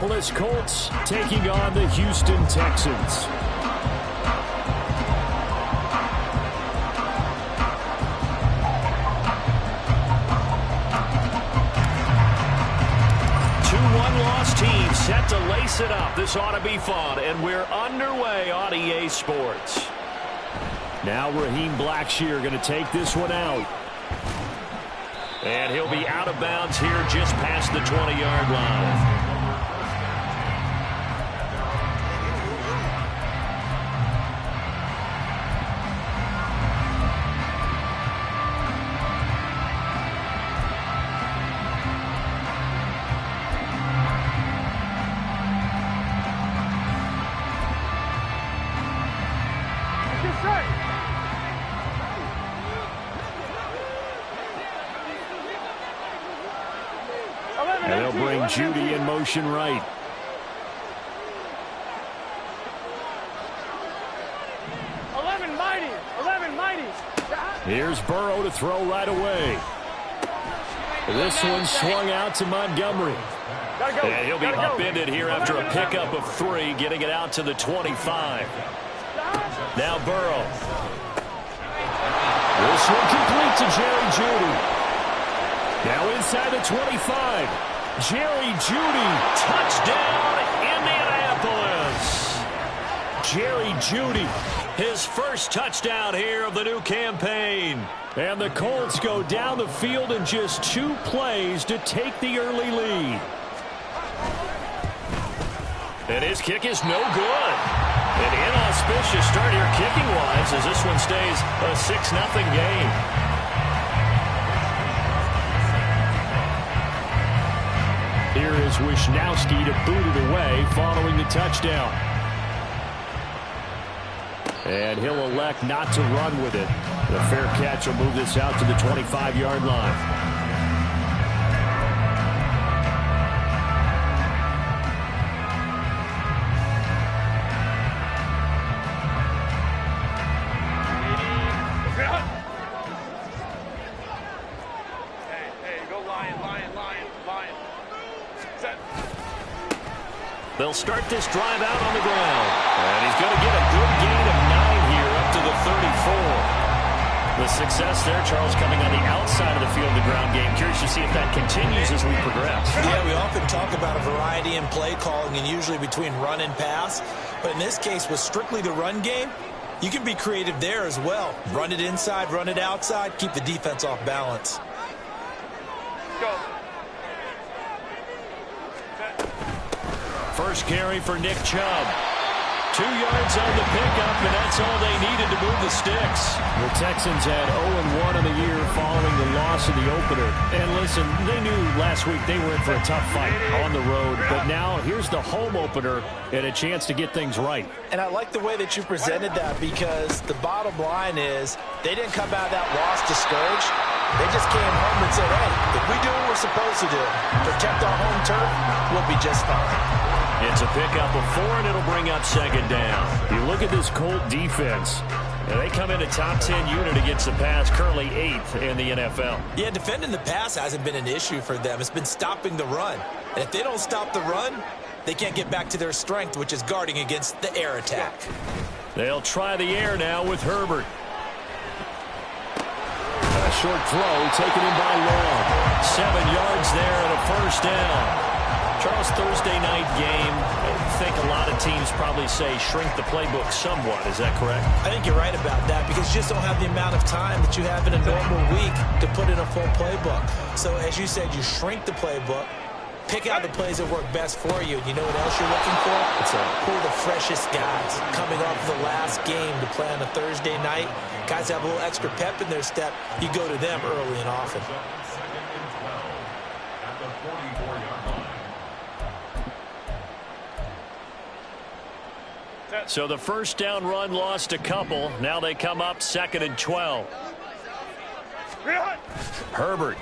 Indianapolis Colts taking on the Houston Texans. One-loss team set to lace it up. This ought to be fun, and we're underway on EA Sports. Now Raheem Blackshear going to take this one out. And he'll be out of bounds here just past the 20-yard line. And they'll bring Judy in motion right. Here's Burrow to throw right away. This one swung out to Montgomery. And he'll be upended here after a pickup of 3, getting it out to the 25. Now Burrow. This one complete to Jerry Judy. Now inside the 25. Jerry Judy, touchdown, Indianapolis. Jerry Judy, his first touchdown here of the new campaign. And the Colts go down the field in just 2 plays to take the early lead. And his kick is no good. An inauspicious start here kicking-wise as this one stays a 6-0 game. Here is Wisnowski to boot it away following the touchdown. And he'll elect not to run with it. The fair catch will move this out to the 25-yard line. They'll start this drive out on the ground. And he's going to get a good gain of 9 here up to the 34. The success there, Charles, coming on the outside of the field, the ground game. Curious to see if that continues as we progress. Yeah, we often talk about a variety in play calling and usually between run and pass. But in this case, with strictly the run game, you can be creative there as well. Run it inside, run it outside, keep the defense off balance. Go. First carry for Nick Chubb. 2 yards on the pickup, and that's all they needed to move the sticks. The Texans had 0-1 on the year following the loss in the opener. And listen, they knew last week they were in for a tough fight on the road. But now here's the home opener and a chance to get things right. And I like the way that you presented that because the bottom line is they didn't come out of that loss discouraged. They just came home and said, hey, if we do what we're supposed to do, protect our home turf, we'll be just fine. It's a pickup of 4, and it'll bring up 2nd down. You look at this Colt defense, and they come in a top 10 unit against the pass, currently 8th in the NFL. Yeah, defending the pass hasn't been an issue for them. It's been stopping the run. And if they don't stop the run, they can't get back to their strength, which is guarding against the air attack. They'll try the air now with Herbert. A short throw taken in by Long. 7 yards there and a first down. Charles, Thursday night game, I think a lot of teams probably say shrink the playbook somewhat. Is that correct? I think you're right about that because you just don't have the amount of time that you have in a normal week to put in a full playbook. So as you said, you shrink the playbook, pick out the plays that work best for you. And you know what else you're looking for? It's who are the freshest guys coming off the last game to play on a Thursday night. Guys have a little extra pep in their step. You go to them early and often. So the first down run lost a couple. Now they come up 2nd and 12. Herbert.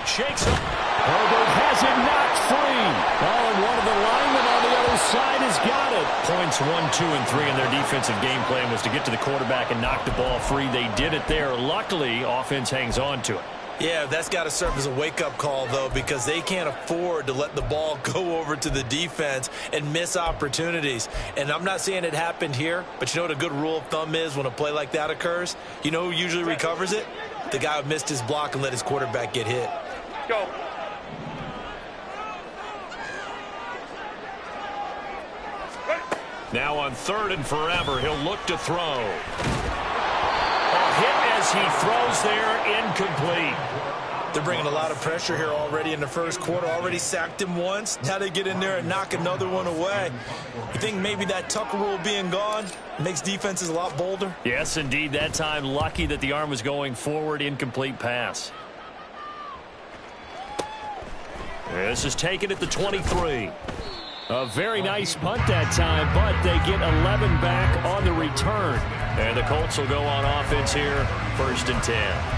Shakes up. Herbert has it knocked free. Oh, and one of the linemen on the other side has got it. Points 1, 2, and 3 in their defensive game plan was to get to the quarterback and knock the ball free. They did it there. Luckily, offense hangs on to it. Yeah, that's got to serve as a wake-up call, though, because they can't afford to let the ball go over to the defense and miss opportunities. And I'm not saying it happened here, but you know what a good rule of thumb is when a play like that occurs? You know who usually recovers it? The guy who missed his block and let his quarterback get hit. Go. Now on 3rd and forever, he'll look to throw. A hit as he throws there, incomplete. They're bringing a lot of pressure here already in the first quarter. Already sacked him once. Now they get in there and knock another one away. You think maybe that Tucker rule being gone makes defenses a lot bolder? Yes, indeed. That time, lucky that the arm was going forward. Incomplete pass. This is taken at the 23. A very nice punt that time, but they get 11 back on the return. And the Colts will go on offense here, 1st and 10.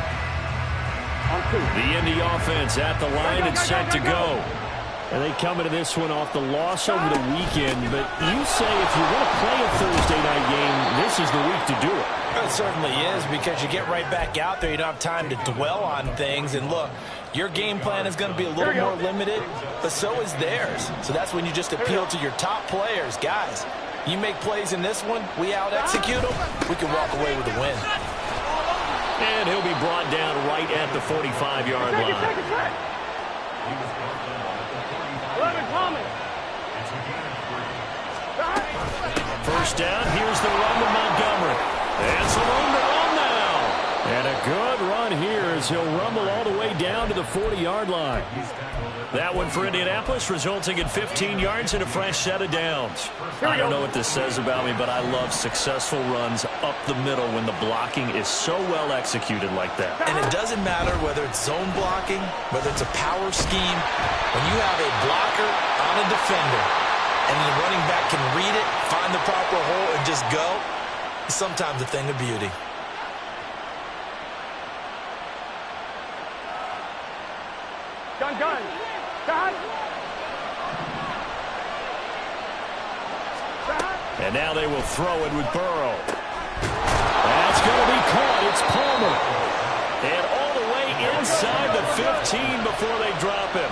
The Indy offense at the line and set to go. And they come into this one off the loss over the weekend. But you say if you want to play a Thursday night game, this is the week to do it. It certainly is, because you get right back out there. You don't have time to dwell on things. And look, your game plan is going to be a little more limited, but so is theirs. So that's when you just appeal to your top players. Guys, you make plays in this one, we out-execute them, we can walk away with a win. And he'll be brought down right at the 45-yard line. 11 coming. First down, here's the run to Montgomery. And some room to run now. And a good run here as he'll rumble all the way down to the 40-yard line. That one for Indianapolis, resulting in 15 yards and a fresh set of downs. I don't know what this says about me, but I love successful runs up the middle when the blocking is so well executed like that. And it doesn't matter whether it's zone blocking, whether it's a power scheme. When you have a blocker on a defender and the running back can read it, find the proper hole, and just go, it's sometimes a thing of beauty. Gun. And now they will throw it with Burrow. That's going to be caught. It's Palmer. And all the way inside the 15 before they drop him.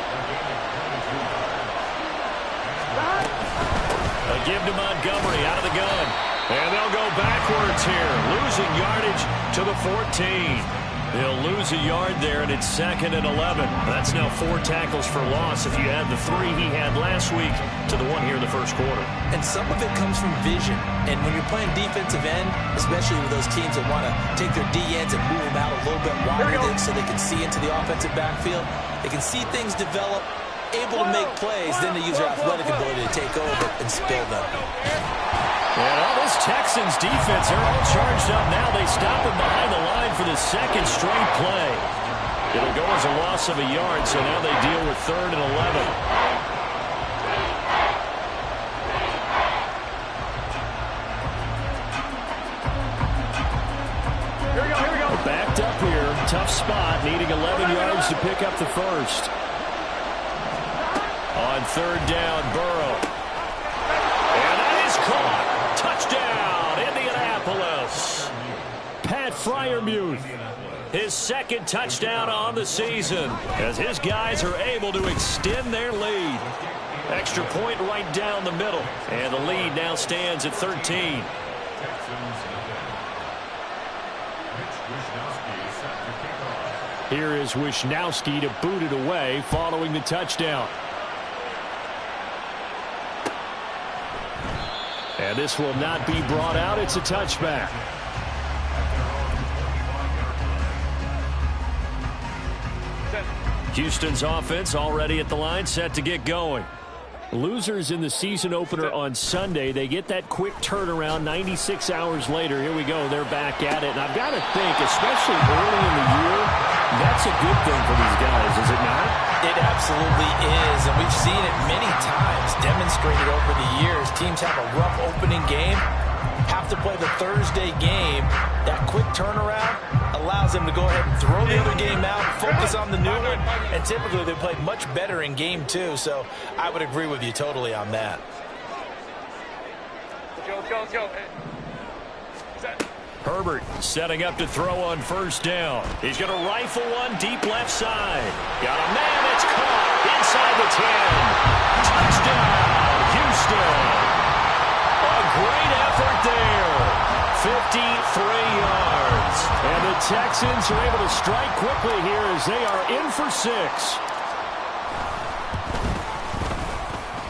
A give to Montgomery out of the gun. And they'll go backwards here, losing yardage to the 14. They'll lose a yard there, and it's 2nd and 11. That's now 4 tackles for loss if you add the 3 he had last week to the 1 here in the first quarter. And some of it comes from vision. And when you're playing defensive end, especially with those teams that want to take their D-ends and move them out a little bit wider so they can see into the offensive backfield, they can see things develop, able to make plays, then they use their athletic ability to take over and spill them. And all this Texans defense, they're all charged up now. They stop him behind the line for the 2nd straight play. It'll go as a loss of a yard, so now they deal with 3rd and 11. Here we go. Backed up here, tough spot, needing 11 yards to pick up the first. On 3rd down, Burrow. And that is caught. Touchdown, Indianapolis. Pat Freiermuth, his 2nd touchdown on the season, as his guys are able to extend their lead. Extra point right down the middle, and the lead now stands at 13. Here is Wisnowski to boot it away following the touchdown. And this will not be brought out. It's a touchback. Houston's offense already at the line, set to get going. Losers in the season opener on Sunday. They get that quick turnaround 96 hours later. Here we go. They're back at it. And I've got to think, especially early in the year, that's a good thing for these guys, is it not? It absolutely is, and we've seen it many times demonstrated over the years. Teams have a rough opening game, have to play the Thursday game. That quick turnaround allows them to go ahead and throw the other game out, focus on the new one, and typically they play much better in game 2, so I would agree with you totally on that. Let's go. Herbert setting up to throw on first down. He's going to rifle one deep left side. Got a man that's caught inside the 10. Touchdown, Houston. A great effort there. 53 yards. And the Texans are able to strike quickly here as they are in for 6.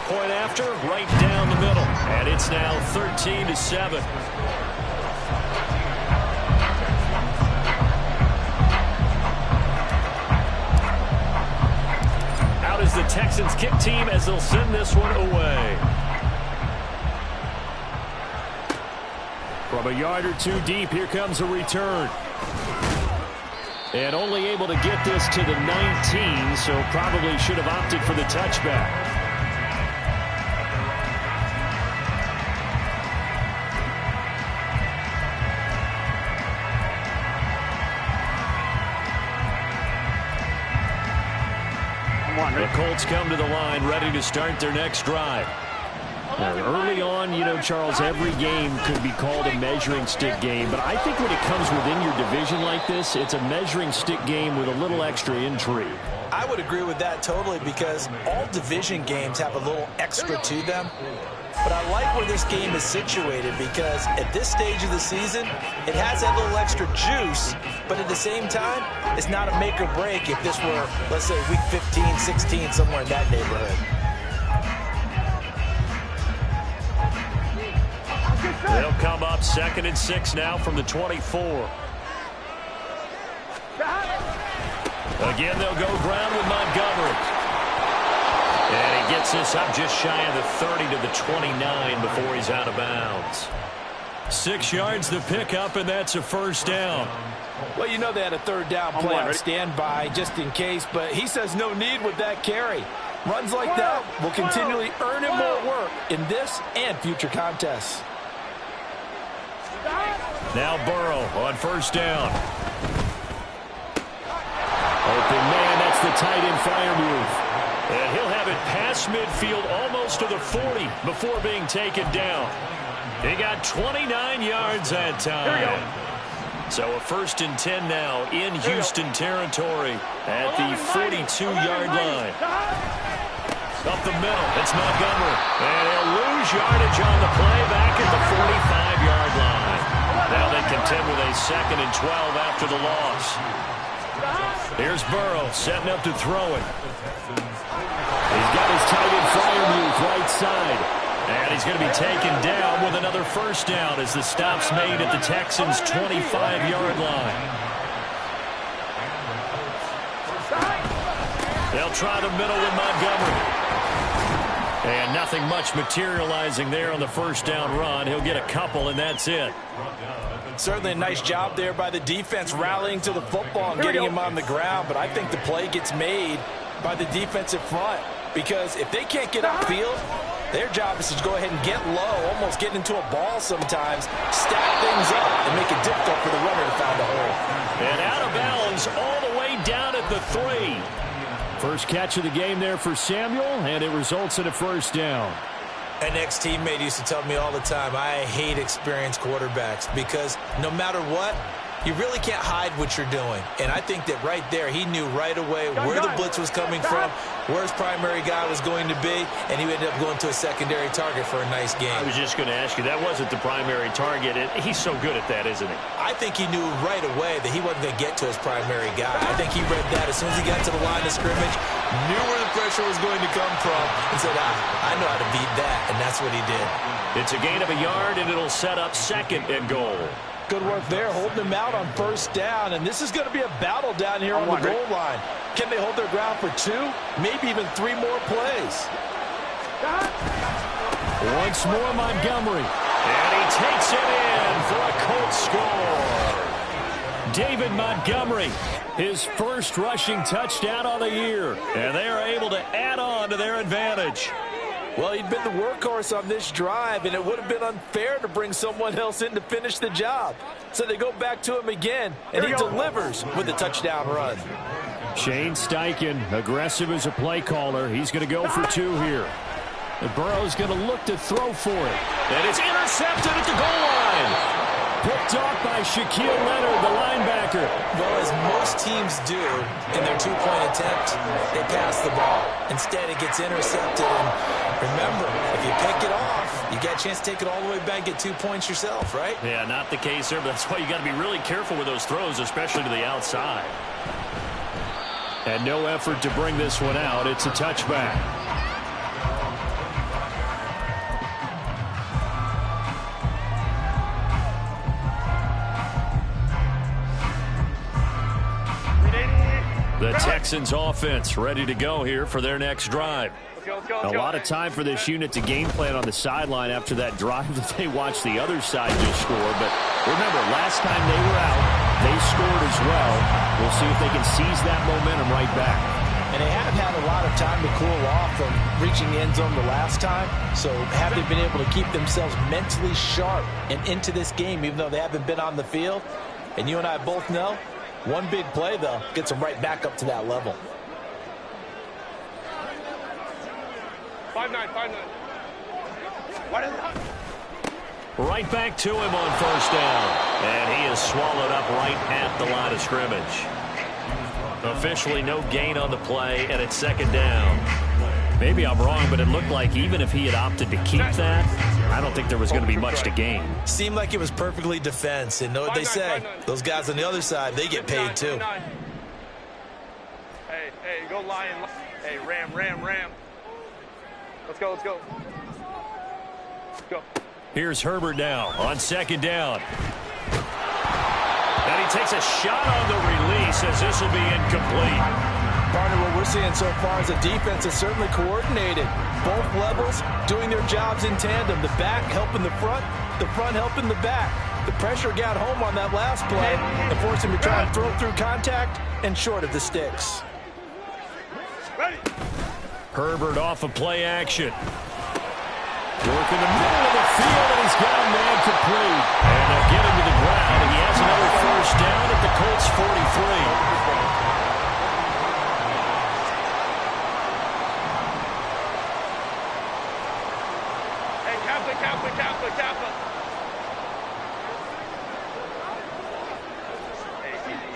Point after, right down the middle. And it's now 13-7. Out is the Texans kick team as they'll send this one away. From a yard or two deep, here comes a return. And only able to get this to the 19, so probably should have opted for the touchback. The Colts come to the line, ready to start their next drive. Now, early on, you know, Charles, every game could be called a measuring stick game, but I think when it comes within your division like this, it's a measuring stick game with a little extra intrigue. I would agree with that totally because all division games have a little extra to them. But I like where this game is situated because at this stage of the season, it has that little extra juice, but at the same time, it's not a make or break if this were, let's say, week 15, 16, somewhere in that neighborhood. They'll come up 2nd and 6 now from the 24. Again, they'll go ground with Montgomery. And he gets this up just shy of the 30 to the 29 before he's out of bounds. 6 yards the pickup, and that's a first down. Well, you know they had a third down play on standby just in case, but he says no need with that carry. Runs like that will continually earn him more work in this and future contests. Now Burrow on first down. Open man, that's the tight end fire move. And he'll have it past midfield almost to the 40 before being taken down. He got 29 yards that time. So a 1st and 10 now in Houston territory at the 42-yard line. Up the middle, it's Montgomery. And he'll lose yardage on the play back at the 45-yard line. Now they contend with a 2nd and 12 after the loss. Here's Burrow setting up to throw it. He's got his tight end fire move right side. And he's going to be taken down with another first down as the stop's made at the Texans' 25-yard line. They'll try the middle with Montgomery. And nothing much materializing there on the first down run. He'll get a couple, and that's it. Certainly a nice job there by the defense rallying to the football and getting him on the ground. But I think the play gets made by the defensive front because if they can't get upfield, their job is to go ahead and get low, almost get into a ball sometimes, stack things up, and make it difficult for the runner to find a hole. And out of bounds all the way down at the 3. First catch of the game there for Samuel, and it results in a first down. An ex-teammate used to tell me all the time, I hate experienced quarterbacks because no matter what, you really can't hide what you're doing. And I think that right there, he knew right away where the blitz was coming from, where his primary guy was going to be, and he ended up going to a secondary target for a nice game. I was just going to ask you, that wasn't the primary target. He's so good at that, isn't he? I think he knew right away that he wasn't going to get to his primary guy. I think he read that as soon as he got to the line of scrimmage, knew where the pressure was going to come from, and said, I know how to beat that, and that's what he did. It's a gain of a yard, and it'll set up 2nd and goal. Good work there, holding them out on first down, and this is going to be a battle down here on the goal line. Can they hold their ground for 2, maybe even 3 more plays? Once more, Montgomery, and he takes it in for a Colts score. David Montgomery, his first rushing touchdown of the year, and they are able to add on to their advantage. Well, he'd been the workhorse on this drive, and it would have been unfair to bring someone else in to finish the job. So they go back to him again, and he delivers with a touchdown run. Shane Steichen, aggressive as a play caller. He's going to go for 2 here. And Burrow's going to look to throw for it. And it's intercepted at the goal line. Picked off by Shaquille Leonard, the linebacker. Well, as most teams do in their two-point attempt, they pass the ball. Instead, it gets intercepted. And remember, if you pick it off, you get a chance to take it all the way back, get 2 points yourself, right? Yeah, not the case there, but that's why you got to be really careful with those throws, especially to the outside. And no effort to bring this one out. It's a touchback. The Texans offense ready to go here for their next drive. A lot of time for this unit to game plan on the sideline after that drive that they watched the other side just score. But remember, last time they were out, they scored as well. We'll see if they can seize that momentum right back. And they have had a lot of time to cool off from reaching the end zone the last time. So have they been able to keep themselves mentally sharp and into this game, even though they haven't been on the field? And you and I both know, one big play, though, gets them right back up to that level. 5-9. Right back to him on first down. And he is swallowed up right at the line of scrimmage. Officially no gain on the play, and it's second down. Maybe I'm wrong, but it looked like even if he had opted to keep that, I don't think there was going to be much to gain. Seemed like it was perfectly defense. And know what they say? Those guys on the other side, they get paid too. Hey, go Lion. Hey, Ram. Let's go. Let's go. Here's Herbert now on second down. And he takes a shot on the release as this will be incomplete. Partner, what we're seeing so far is a defense that's certainly coordinated. Both levels doing their jobs in tandem. The back helping the front helping the back. The pressure got home on that last play and forced him to try and throw through contact and short of the sticks. Ready. Herbert off of play action. Work in the middle of the field, and he's got a man complete. And they'll get him to the ground, and he has another first down at the Colts 43. Kappa. Hey, easy.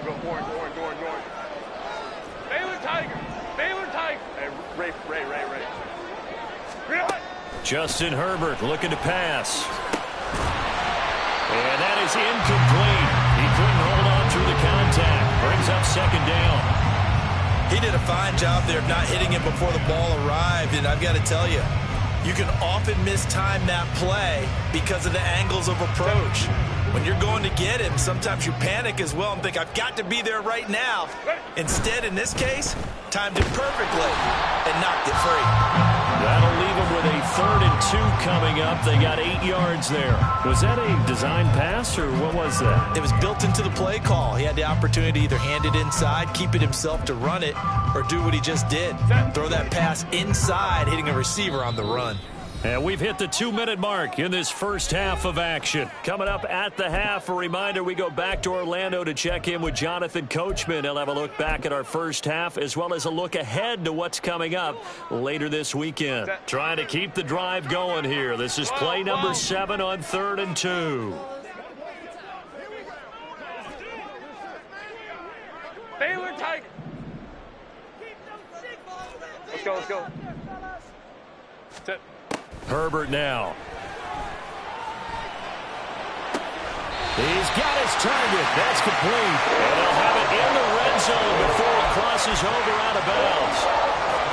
Go orange. Baylor Tiger. Hey, Ray. Justin Herbert looking to pass. And that is incomplete. He couldn't hold on through the contact. Brings up second down. He did a fine job there of not hitting him before the ball arrived, and I've got to tell you, you can often mistime that play because of the angles of approach. When you're going to get him, sometimes you panic as well and think, I've got to be there right now. Instead, in this case, timed it perfectly and knocked it free. That'll leave him with a 3rd and 2 coming up. They got 8 yards there. Was that a design pass, or what was that? It was built into the play call. He had the opportunity to either hand it inside, keep it himself to run it, or do what he just did. Throw that pass inside, hitting a receiver on the run. And we've hit the 2-minute mark in this first half of action. Coming up at the half, a reminder, we go back to Orlando to check in with Jonathan Coachman. He'll have a look back at our first half as well as a look ahead to what's coming up later this weekend. Trying to keep the drive going here. This is play number 7 on 3rd and 2. Baylor Tiger. Let's go. Tip. Herbert now. He's got his target. That's complete. And they'll have it in the red zone before he crosses over out of bounds.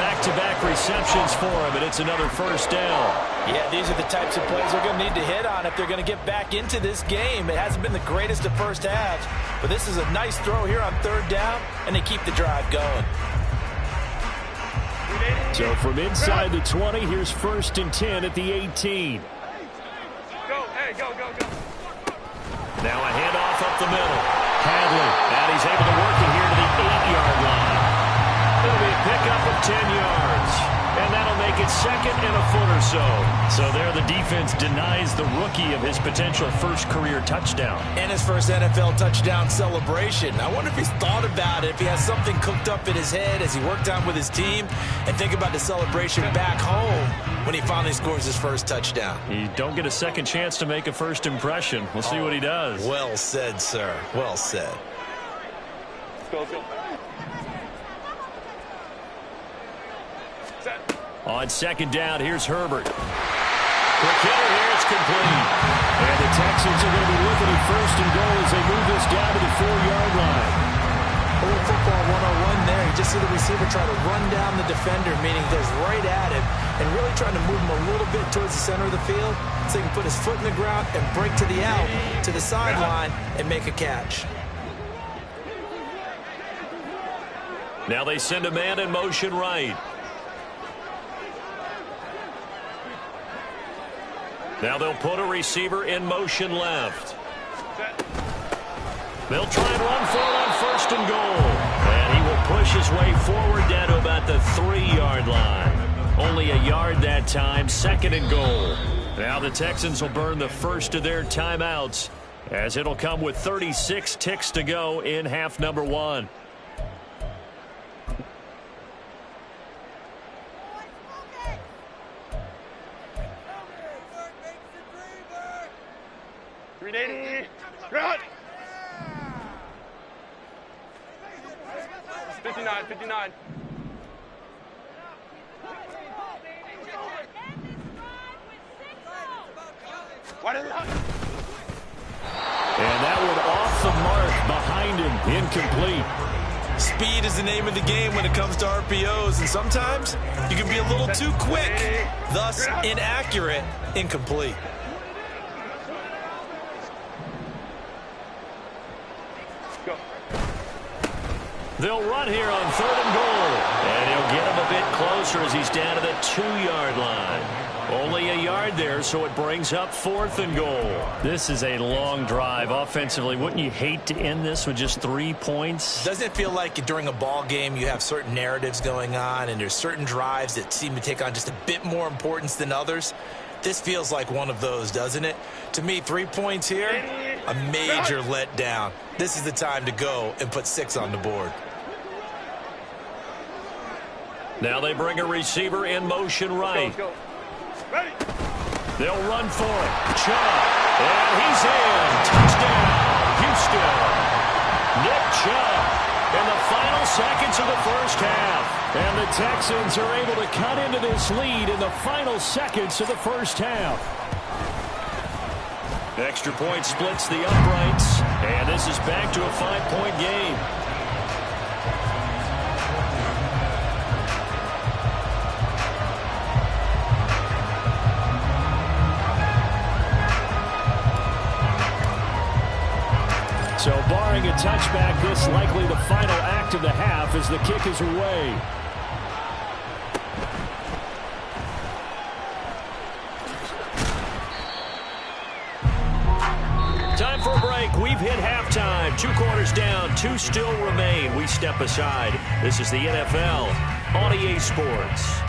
Back-to-back receptions for him, and it's another first down. Yeah, these are the types of plays they're going to need to hit on if they're going to get back into this game. It hasn't been the greatest of first halves, but this is a nice throw here on 3rd down, and they keep the drive going. So from inside the 20, here's 1st and 10 at the 18. Go. Now a handoff up the middle. Hadley, and he's able to work it here to the 8-yard line. It'll be a pickup of 10 yards. And that'll make it second and a foot or so. So there the defense denies the rookie of his potential first career touchdown. And his first NFL touchdown celebration. I wonder if he's thought about it, if he has something cooked up in his head as he worked out with his team, and think about the celebration back home when he finally scores his first touchdown. You don't get a second chance to make a first impression. We'll see what he does. Well said, sir. Well said. Let's go. Set. On second down, here's Herbert. Quick hitter here, it's complete. And the Texans are going to be looking at first and goal as they move this down to the 4-yard line. A little football 101 there. You just see the receiver try to run down the defender, meaning he goes right at him and really trying to move him a little bit towards the center of the field so he can put his foot in the ground and break to the out, to the sideline, and make a catch. Now they send a man in motion right. Now they'll put a receiver in motion left. They'll try and run for it on first and goal. And he will push his way forward down to about the 3-yard line. Only a yard that time, second and goal. Now the Texans will burn the first of their timeouts as it'll come with 36 ticks to go in half number 1. Run! 59. What is that? And that one off the mark behind him, incomplete. Speed is the name of the game when it comes to RPOs, and sometimes you can be a little too quick, thus inaccurate, incomplete. Go. They'll run here on third and goal. And he'll get him a bit closer as he's down to the 2-yard line. Only a yard there, so it brings up fourth and goal. This is a long drive offensively. Wouldn't you hate to end this with just 3 points? Doesn't it feel like during a ball game you have certain narratives going on and there's certain drives that seem to take on just a bit more importance than others? This feels like one of those, doesn't it? To me, 3 points here, a major letdown. This is the time to go and put 6 on the board. Now they bring a receiver in motion right. Let's go. Ready. They'll run for it. Chubb. And he's in. Touchdown, Houston. Nick Chubb in the final seconds of the first half. And the Texans are able to cut into this lead in the final seconds of the first half. Extra point splits the uprights. And this is back to a 5-point game. So barring a touchback, this likely the final act of the half as the kick is away. Time for a break. We've hit halftime. 2 quarters down, 2 still remain. We step aside. This is the NFL on EA Sports.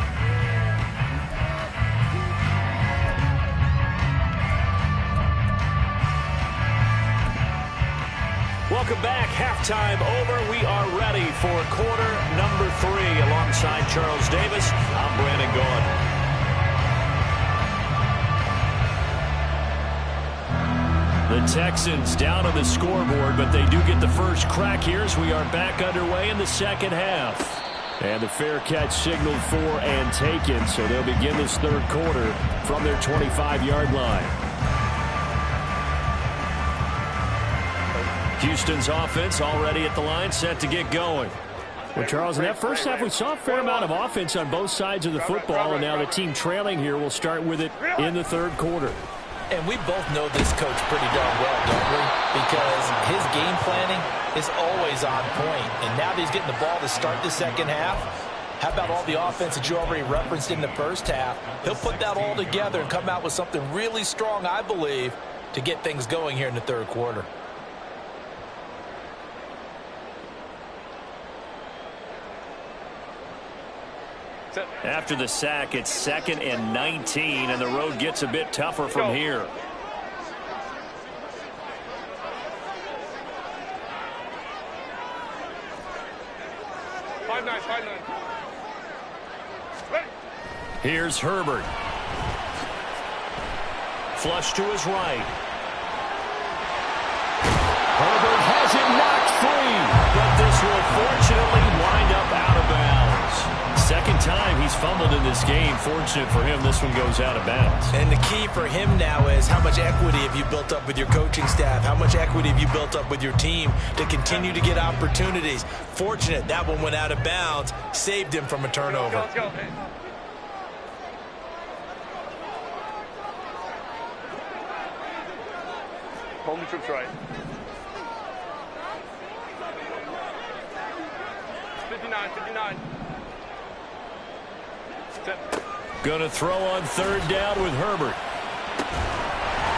Welcome back. Halftime over. We are ready for quarter number 3. Alongside Charles Davis, I'm Brandon Gordon. The Texans down on the scoreboard, but they do get the first crack here as we are back underway in the second half. And the fair catch signaled for and taken, so they'll begin this third quarter from their 25-yard line. Houston's offense already at the line, set to get going. Well, Charles, in that first half, we saw a fair amount of offense on both sides of the football, and now the team trailing here will start with it in the third quarter. And we both know this coach pretty darn well, don't we? Because his game planning is always on point. And now that he's getting the ball to start the second half, how about all the offense that you already referenced in the first half? He'll put that all together and come out with something really strong, I believe, to get things going here in the third quarter. Set. After the sack, it's 2nd and 19, and the road gets a bit tougher from here. Here's Herbert. Flush to his right. Herbert has it knocked free, but this will fortunately wind up out of bounds. Second time he's fumbled in this game. Fortunate for him, this one goes out of bounds. And the key for him now is how much equity have you built up with your coaching staff? How much equity have you built up with your team to continue to get opportunities? Fortunate that one went out of bounds, saved him from a turnover. Let's go. Hold the troops right. 59. Gonna throw on 3rd down with Herbert.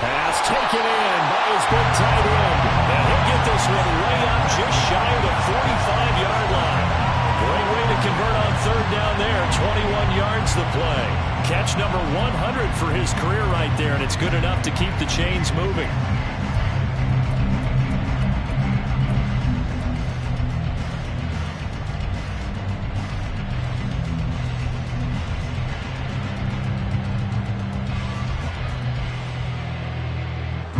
Pass taken in by his big tight end. And he'll get this one way up just shy of the 45-yard line. Great way to convert on 3rd down there. 21 yards the play. Catch number 100 for his career right there, and it's good enough to keep the chains moving.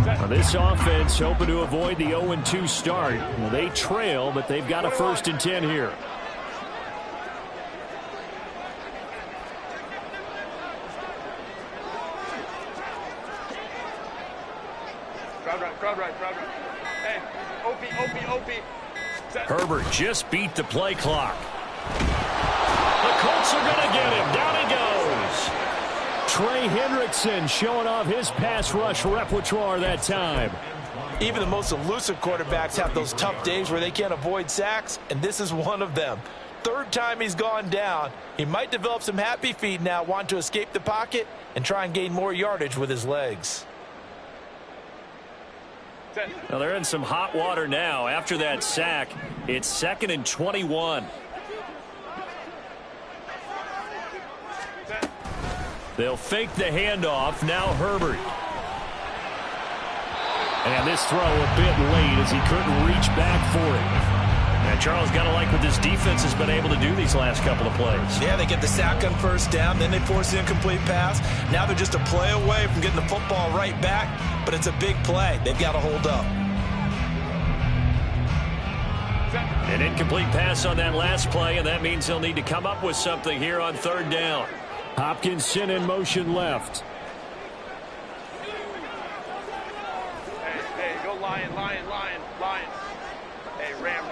Now this offense hoping to avoid the 0-2 start. Well, they trail, but they've got a 1st and 10 here. Crowd right. Hey, OP. Set. Herbert just beat the play clock. The Colts are going to get him. Down he goes. Trey Hendrickson showing off his pass rush repertoire that time. Even the most elusive quarterbacks have those tough days where they can't avoid sacks, and this is one of them. 3rd time he's gone down. He might develop some happy feet now, want to escape the pocket and try and gain more yardage with his legs. Now they're in some hot water now. After that sack, it's 2nd and 21. They'll fake the handoff. Now Herbert. And this throw a bit late as he couldn't reach back for it. And Charles, got to like what this defense has been able to do these last couple of plays. Yeah, they get the sack on 1st down, then they force the incomplete pass. Now they're just a play away from getting the football right back, but it's a big play. They've got to hold up. An incomplete pass on that last play, and that means they'll need to come up with something here on 3rd down. Hopkinson in motion left. Hey, go Lion. Hey, Ram.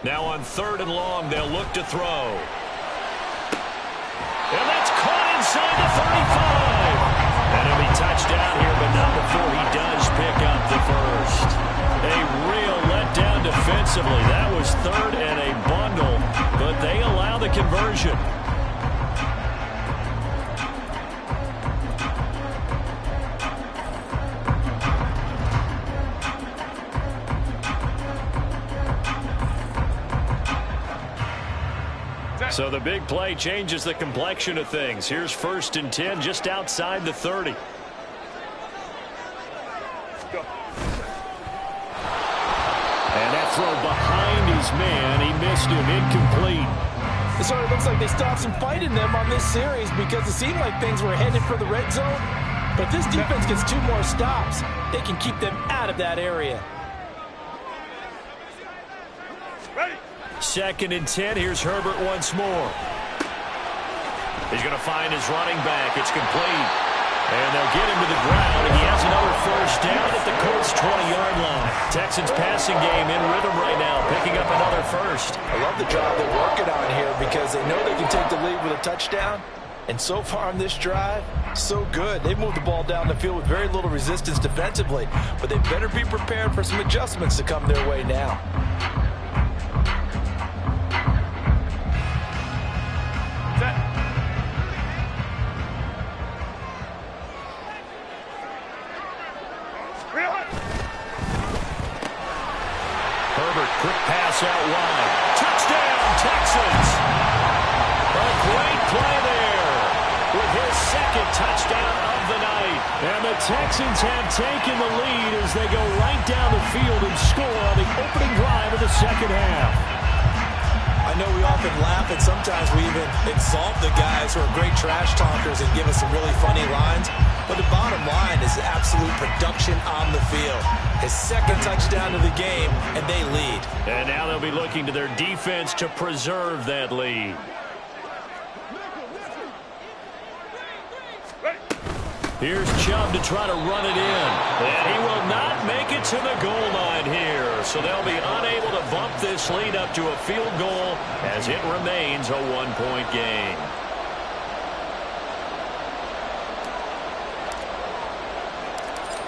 Now on 3rd and long, they'll look to throw. And that's caught inside the 35. And it'll be touchdown here, but not before he does pick up the 1st. A real letdown defensively. That was 3rd and a bundle, but they allow the conversion. So the big play changes the complexion of things. Here's 1st and 10 just outside the 30. Go. And that throw behind his man. He missed him. Incomplete. It sort of looks like they stopped some fight in them on this series because it seemed like things were headed for the red zone. But this defense gets 2 more stops. They can keep them out of that area. Ready. 2nd and 10. Here's Herbert once more. He's going to find his running back. It's complete. And they'll get him to the ground, and he has another 1st down at the Colts' 20-yard line. Texans passing game in rhythm right now, picking up another 1st. I love the job they're working on here because they know they can take the lead with a touchdown. And so far on this drive, so good. They've moved the ball down the field with very little resistance defensively, but they better be prepared for some adjustments to come their way now. Herbert, quick pass out wide. Touchdown, Texans! Texans have taken the lead as they go right down the field and score on the opening drive of the second half. I know we often laugh and sometimes we even insult the guys who are great trash talkers and give us some really funny lines. But the bottom line is absolute production on the field. His second touchdown of the game, and they lead. And now they'll be looking to their defense to preserve that lead. Here's Chubb to try to run it in. And he will not make it to the goal line here. So they'll be unable to bump this lead up to a field goal as it remains a one-point game.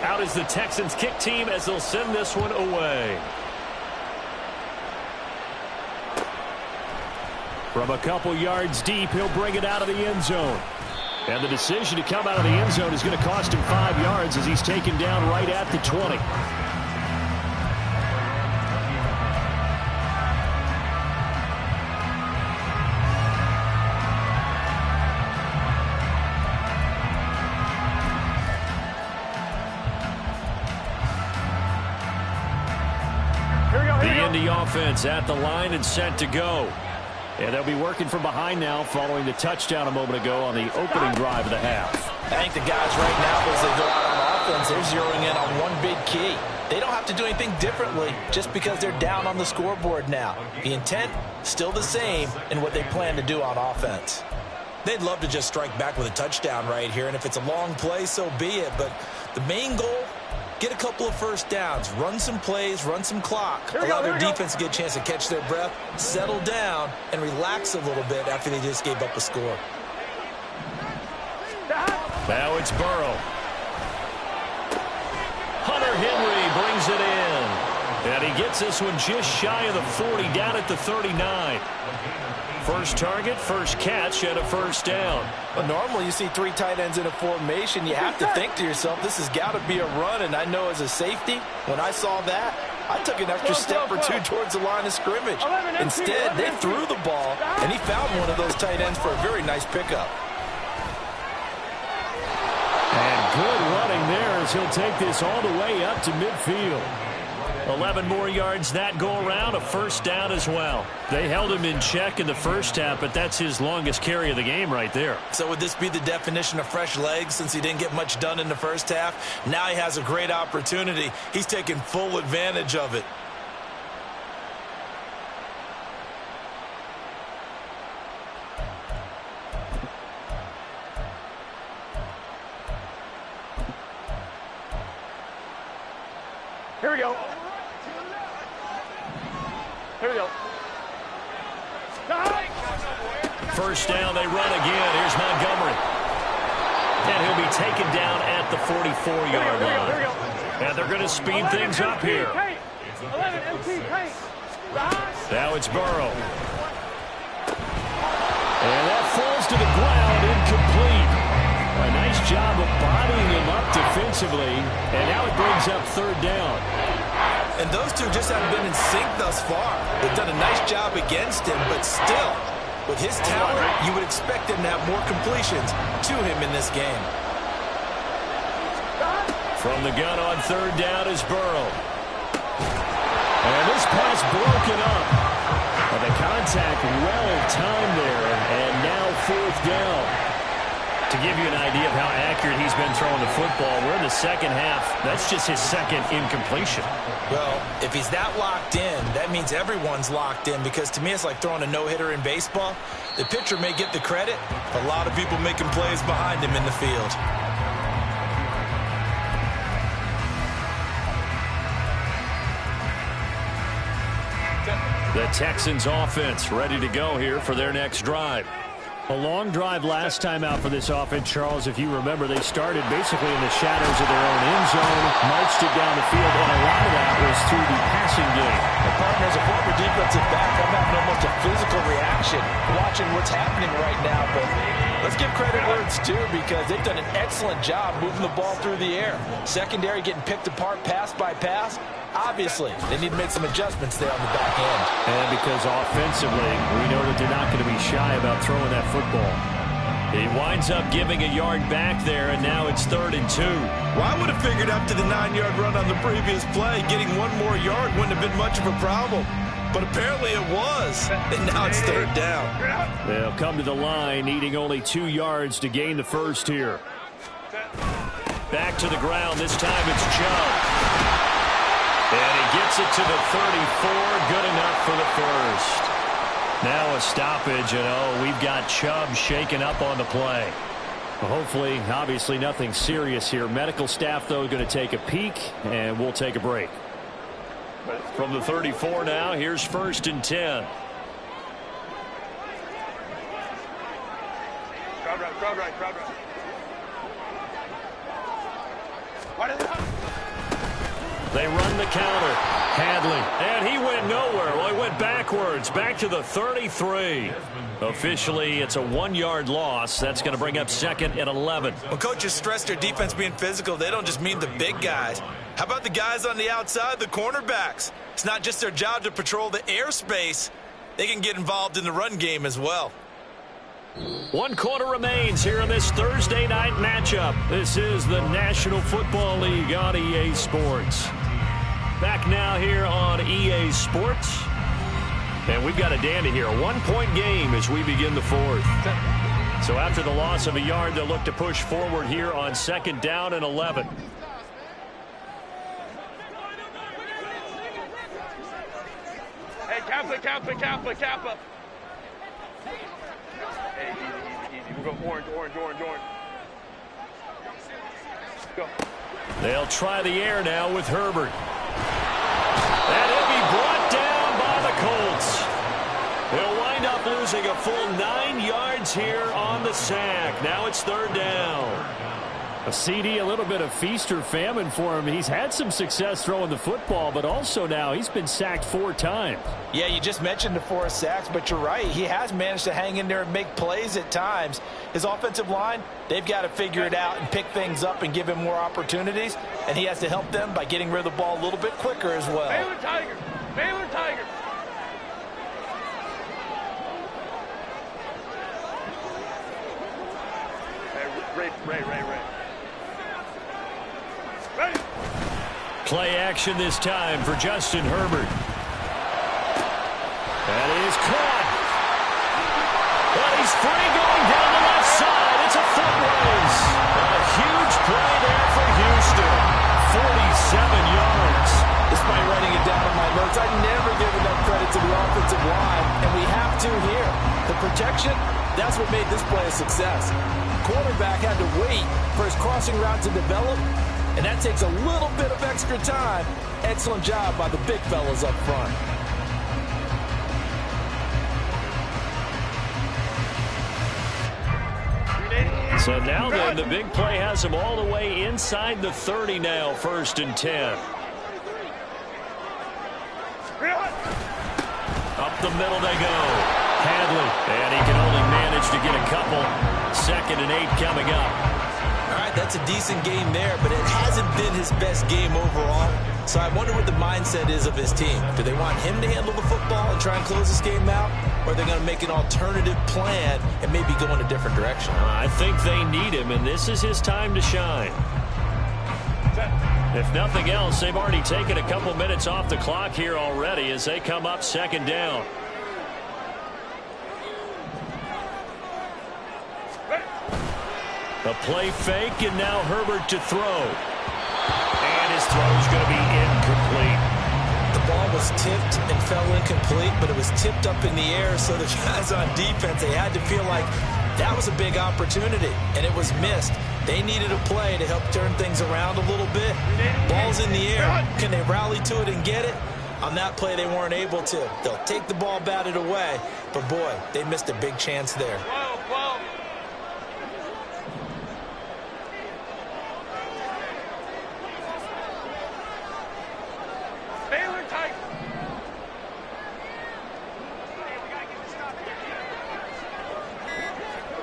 Out is the Texans kick team as they'll send this one away. From a couple yards deep, he'll bring it out of the end zone. And the decision to come out of the end zone is going to cost him 5 yards as he's taken down right at the 20. The Indy offense at the line and set to go. And they'll be working from behind now following the touchdown a moment ago on the opening drive of the half. I think the guys right now, as they go out on offense, they're zeroing in on one big key. They don't have to do anything differently just because they're down on the scoreboard now. The intent, still the same in what they plan to do on offense. They'd love to just strike back with a touchdown right here, and if it's a long play, so be it. But the main goal, get a couple of first downs, run some plays, run some clock, allow their defense to get a chance to catch their breath, settle down, and relax a little bit after they just gave up a score. Now it's Burrow. Hunter Henry brings it in. And he gets this one just shy of the 40, down at the 39. First target, first catch, and a first down. Well, normally you see three tight ends in a formation. You have to think to yourself, this has got to be a run. And I know as a safety, when I saw that, I took an extra step or two towards the line of scrimmage. Instead, they threw the ball, and he found one of those tight ends for a very nice pickup. And good running there as he'll take this all the way up to midfield. 11 more yards that go around, a first down as well. They held him in check in the first half, but that's his longest carry of the game right there. So would this be the definition of fresh legs since he didn't get much done in the first half? Now he has a great opportunity. He's taking full advantage of it. Here we go. Here we go. First down, they run again. Here's Montgomery. And he'll be taken down at the 44-yard line. And they're going to speed things up here. Now it's Burrow. And that falls to the ground, incomplete. A nice job of bodying him up defensively. And now it brings up third down. And those two just haven't been in sync thus far. They've done a nice job against him, but still, with his talent, you would expect him to have more completions to him in this game. From the gun on third down is Burrow. And this pass broken up. And the contact well timed there, and now fourth down. To give you an idea of how accurate he's been throwing the football, we're in the second half. That's just his second incompletion. Well, if he's that locked in, that means everyone's locked in, because to me it's like throwing a no-hitter in baseball. The pitcher may get the credit, a lot of people making plays behind him in the field. The Texans offense ready to go here for their next drive. A long drive last time out for this offense, Charles. If you remember, they started basically in the shadows of their own end zone, marched it down the field, and a lot of that was through the passing game. The partner, as a former defensive back, I'm having almost a physical reaction watching what's happening right now. But let's give credit where it's due, because they've done an excellent job moving the ball through the air. Secondary getting picked apart pass by pass. Obviously, they need to make some adjustments there on the back end. And because offensively, we know that they're not going to be shy about throwing that football. He winds up giving a yard back there, and now it's 3rd and 2. Well, I would have figured after the 9-yard run on the previous play, getting one more yard wouldn't have been much of a problem. But apparently it was, and now it's 3rd down. They'll come to the line, needing only 2 yards to gain the first here. Back to the ground. This time it's Chubb. And he gets it to the 34. Good enough for the first. Now a stoppage, and we've got Chubb shaken up on the play. Well, hopefully, obviously nothing serious here. Medical staff, though, going to take a peek, and we'll take a break. From the 34 now, here's 1st and 10. Crowd right. They run the counter. Hadley. And he went nowhere. Well, he went backwards. Back to the 33. Officially, it's a 1-yard loss. That's going to bring up 2nd and 11. When coaches stress their defense being physical, they don't just mean the big guys. How about the guys on the outside, the cornerbacks? It's not just their job to patrol the airspace. They can get involved in the run game as well. 1 quarter remains here in this Thursday night matchup. This is the National Football League on EA Sports. Back now here on EA Sports. And we've got a dandy here. A 1-point game as we begin the 4th. So after the loss of a yard, they'll look to push forward here on 2nd down and 11. Hey, Kappa. Hey, easy. We'll go orange. Go. They'll try the air now with Herbert. And he'll be brought down by the Colts. They'll wind up losing a full 9 yards here on the sack. Now it's 3rd down. A CD, a little bit of feast or famine for him. He's had some success throwing the football, but also now he's been sacked 4 times. Yeah, you just mentioned the 4 sacks, but you're right. He has managed to hang in there and make plays at times. His offensive line, they've got to figure it out and pick things up and give him more opportunities, and he has to help them by getting rid of the ball a little bit quicker as well. Baylor Tiger. Hey, Ray. Ready. Play action this time for Justin Herbert. That is caught. But he's free going down the left side. It's a foot race. A huge play there for Houston. 47 yards. Despite writing it down in my notes, I never give enough credit to the offensive line, and we have to here. The protection, that's what made this play a success. Quarterback had to wait for his crossing route to develop, and that takes a little bit of extra time. Excellent job by the big fellas up front. So now then, the big play has him all the way inside the 30 now, 1st and 10. Up the middle they go. Hadley, and he can only manage to get a couple. 2nd and 8 coming up. All right, that's a decent game there, but it hasn't been his best game overall. So I wonder what the mindset is of his team. Do they want him to handle the football and try and close this game out? Or are they going to make an alternative plan and maybe go in a different direction? I think they need him, and this is his time to shine. If nothing else, they've already taken a couple minutes off the clock here already as they come up 2nd down. A play fake, and now Herbert to throw. And his throw's going to be incomplete. The ball was tipped and fell incomplete, but it was tipped up in the air, so the guys on defense, they had to feel like that was a big opportunity, and it was missed. They needed a play to help turn things around a little bit. Ball's in the air. Can they rally to it and get it? On that play, they weren't able to. They'll take the ball batted away, but boy, they missed a big chance there. Whoa. Baylor Tiger.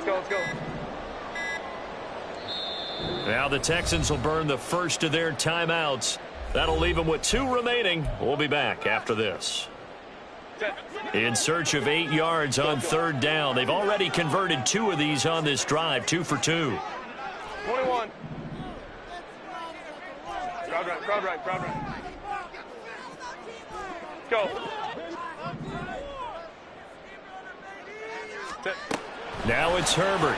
Let's go. Now the Texans will burn the first of their timeouts. That'll leave them with 2 remaining. We'll be back after this. In search of 8 yards on third down. They've already converted 2 of these on this drive, 2 for 2. 21. Crowd right. Go. Now it's Herbert.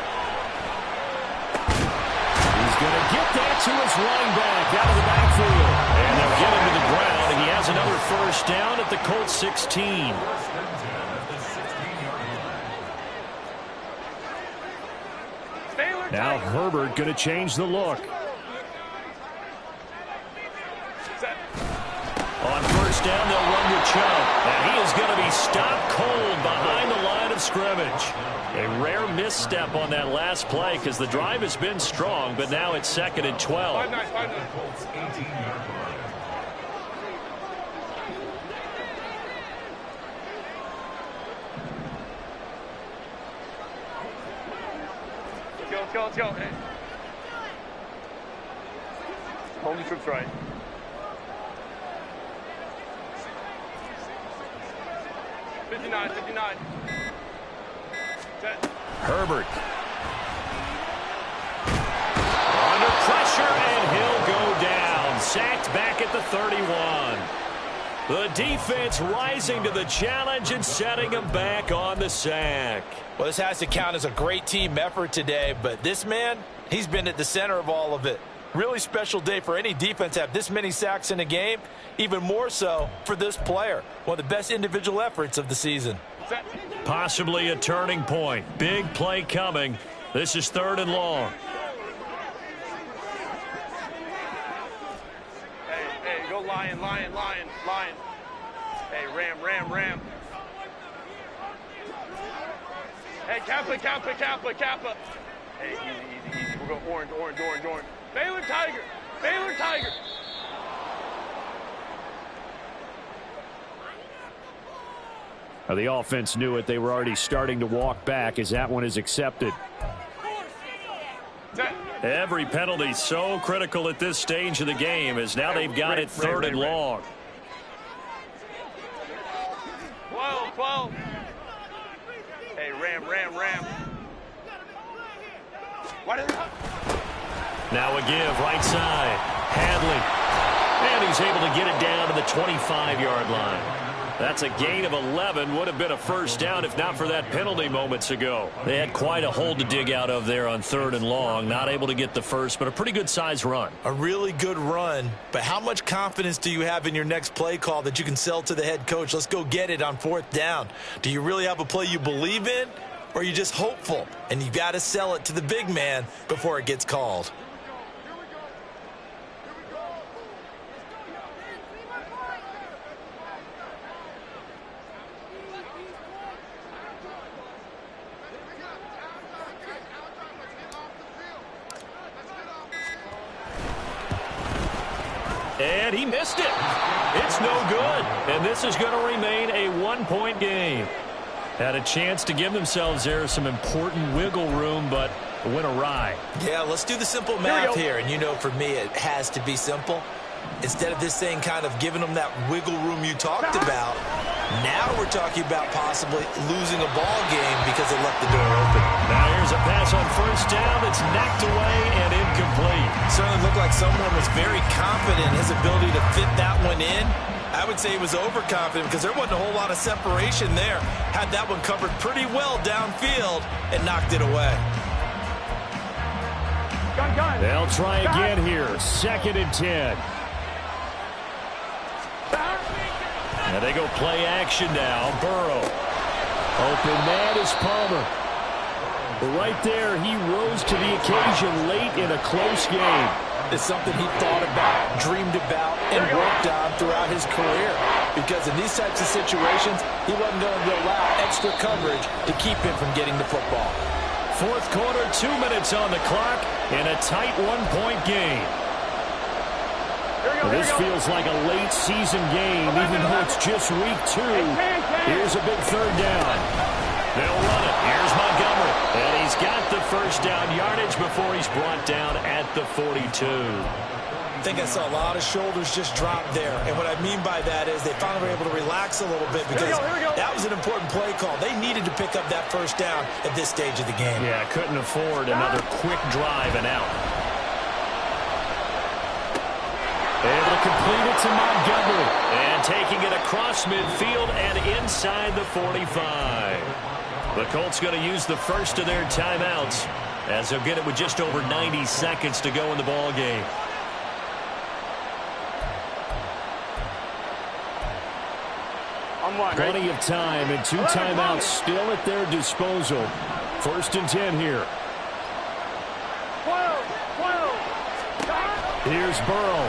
He's going to get that to his running back out of the backfield. And they'll get him to the ground, and he has another first down at the Colts 16. Now Herbert going to change the look. On first down, they'll run with Chubb. And he is going to be stopped cold behind the line of scrimmage. A rare misstep on that last play because the drive has been strong, but now it's 2nd and 12. 5-9. Let's go. Hey. Hold the troops right. $59. Herbert. Under pressure, and he'll go down. Sacked back at the 31. The defense rising to the challenge and setting him back on the sack. Well, this has to count as a great team effort today, but this man, he's been at the center of all of it. Really special day for any defense to have this many sacks in a game, even more so for this player. One of the best individual efforts of the season. Possibly a turning point. Big play coming. This is 3rd and long. Hey, go lion. Hey, ram. Hey, Kappa. Hey, easy. We'll go orange. Baylor Tiger. Now, the offense knew it. They were already starting to walk back as that one is accepted. Every penalty so critical at this stage of the game as now they've got it 3rd and long. 12. Hey, ram. Now a give, right side. Hadley. And he's able to get it down to the 25-yard line. That's a gain of 11. Would have been a first down if not for that penalty moments ago. They had quite a hole to dig out of there on 3rd and long. Not able to get the first, but a pretty good size run. A really good run, but how much confidence do you have in your next play call that you can sell to the head coach? Let's go get it on 4th down. Do you really have a play you believe in, or are you just hopeful? And you got to sell it to the big man before it gets called. And he missed it. It's no good. And this is going to remain a 1-point game. Had a chance to give themselves there some important wiggle room, but went awry. Yeah, let's do the simple math here. And you know, for me, it has to be simple. Instead of this thing kind of giving them that wiggle room you talked about, now we're talking about possibly losing a ball game because they left the door open. Now here's a pass on first down that's knocked away and incomplete. Certainly looked like someone was very confident in his ability to fit that one in. I would say he was overconfident because there wasn't a whole lot of separation there. Had that one covered pretty well downfield and knocked it away. They'll try again here. 2nd and 10. And they go play action now. Burrow. Open man is Palmer. Right there, he rose to the occasion late in a close game. It's something he thought about, dreamed about, and worked on throughout his career. Because in these types of situations, he wasn't going to allow extra coverage to keep him from getting the football. 4th quarter, 2 minutes on the clock, in a tight 1-point game. Well, this feels like a late season game, even though it's just week 2. Here's a big 3rd down. They'll run it. Here's Montgomery. And he's got the first down yardage before he's brought down at the 42. think I saw a lot of shoulders just drop there. And what I mean by that is they finally were able to relax a little bit because that was an important play call. They needed to pick up that first down at this stage of the game. Yeah, couldn't afford another quick drive and out. Able to complete it to Montgomery. And taking it across midfield and inside the 45. The Colts going to use the first of their timeouts as they'll get it with just over 90 seconds to go in the ball game. Plenty of time and 2 timeouts still at their disposal. 1st and 10 here. Here's Burrow.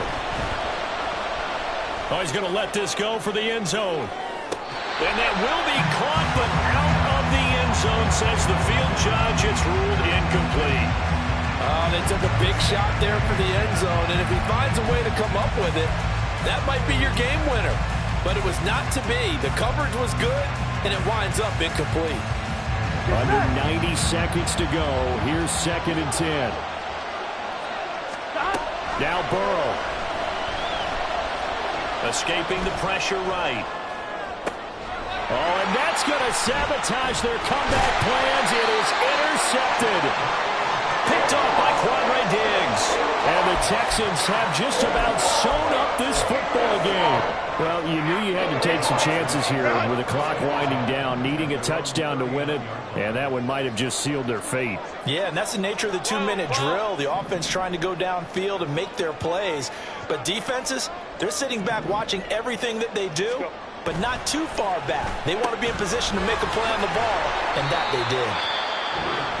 Oh, he's going to let this go for the end zone. And that will be caught, but out of the end zone, says the field judge. It's ruled incomplete. They took a big shot there for the end zone, and if he finds a way to come up with it, that might be your game winner. But it was not to be. The coverage was good, and it winds up incomplete. Under 90 seconds to go. Here's 2nd and 10. Now Burrow. Escaping the pressure right. Oh, and that's going to sabotage their comeback plans. It is intercepted. Picked off by Quandre Diggs. And the Texans have just about sewn up this football game. Well, you knew you had to take some chances here with the clock winding down, needing a touchdown to win it, and that one might have just sealed their fate. Yeah, and that's the nature of the 2-minute drill. The offense trying to go downfield and make their plays. But defenses, they're sitting back watching everything that they do, but not too far back. They want to be in position to make a play on the ball, and that they did.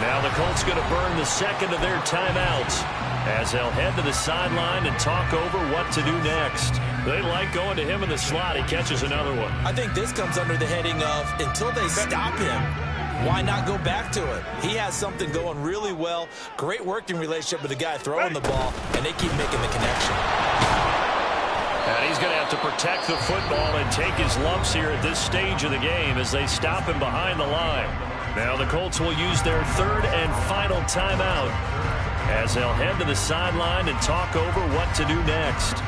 Now the Colts going to burn the second of their timeouts as they'll head to the sideline and talk over what to do next. They like going to him in the slot. He catches another one. I think this comes under the heading of until they stop him, why not go back to it? He has something going really well. Great working relationship with the guy throwing the ball, and they keep making the connection. And he's going to have to protect the football and take his lumps here at this stage of the game as they stop him behind the line. Now the Colts will use their 3rd and final timeout as they'll head to the sideline and talk over what to do next.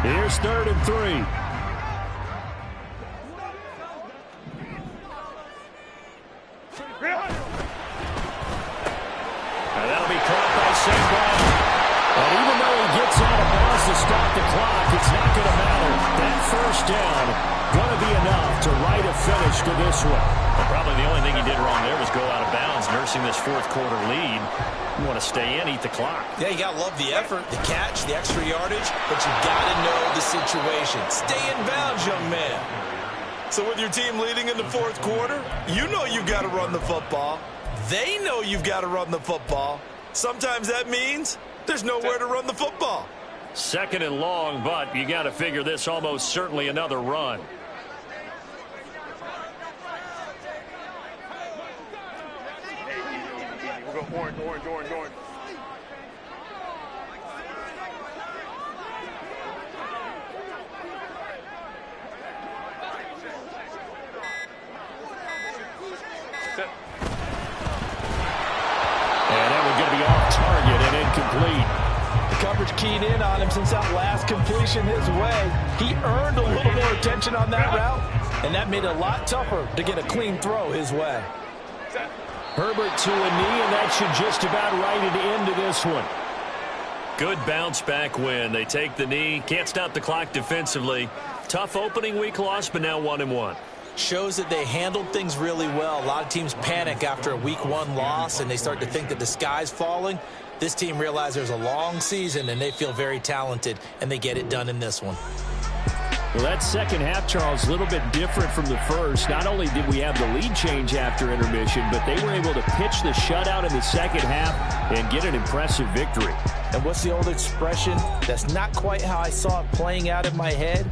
Here's 3rd and 3. And that'll be caught by St. Brown. And even though he gets out of bounds to stop the clock, it's not going to matter. That first down going to be enough to write a finish to this one. Well, probably the only thing he did wrong there was go out of bounds, nursing this 4th quarter lead. You want to stay in, eat the clock. Yeah, you got to love the effort, the catch, the extra yardage, but you got to know the situation. Stay in bounds, young man. So with your team leading in the 4th quarter, you know you've got to run the football. They know you've got to run the football. Sometimes that means there's nowhere to run the football. 2nd and long, but you got to figure this almost certainly another run. We'll go orange. And that one's going to be off target and incomplete. The coverage keyed in on him since that last completion his way. He earned a little more attention on that route, and that made it a lot tougher to get a clean throw his way. Herbert to a knee, and that should just about write it into this one. Good bounce back win. They take the knee. Can't stop the clock defensively. Tough opening week loss, but now 1-1. Shows that they handled things really well. A lot of teams panic after a week 1 loss, and they start to think that the sky's falling. This team realized there's a long season, and they feel very talented, and they get it done in this one. Well, that second half, Charles, a little bit different from the first. Not only did we have the lead change after intermission, but they were able to pitch the shutout in the second half and get an impressive victory. And what's the old expression? That's not quite how I saw it playing out in my head,